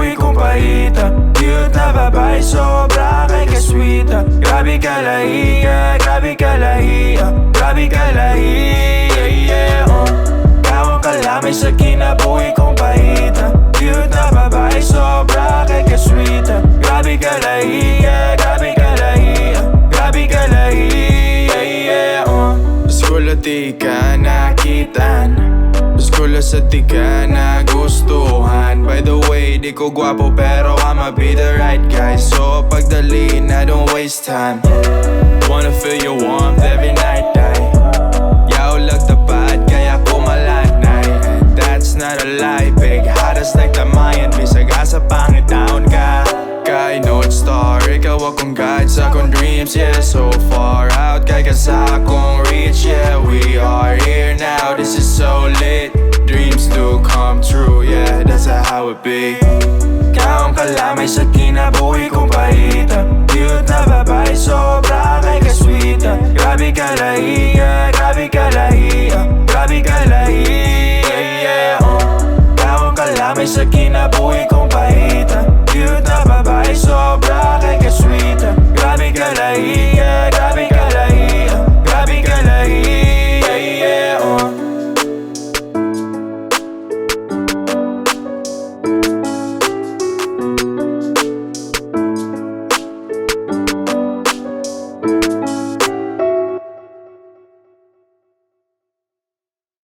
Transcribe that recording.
kinabuhi kong pahita. Cute na babae, sobra kay kasweeta. Grabe ka lahiya, grabe ka lahiya, grabe ka lahiya, yeah, Kawang kalamay sa kinabuhi kong pahita. Cute na babae, sobra kay kasweeta. Grabe ka lahiya, grabe ka lahiya, grabe ka lahiya, yeah, Gusto di ka nakitaan, gusto sa di ka nagustuhan. By the way, di ko gwapo pero I'ma be the right guy. So pagdalin, I don't waste time. Wanna feel your warmth every night, Yaw lang tapat, kaya kumalagnay. And that's not a lie, big hottest like the Mayan. Bisag sa pangit down ka, kay North Star. Ikaw akong guide sa akong dreams, yeah. So far out, kay ka sa akong reach, yeah. We are here now, this is so lit. Dreams do come true, yeah, that's how it be. Kawang kalamay sa kinabuhi kong pahita. Cute na babae, sobra kay kasweeta. Grabe ka lahiya, grabe ka lahiya, grabe ka lahiya, yeah, Kawang kalamay sa kinabuhi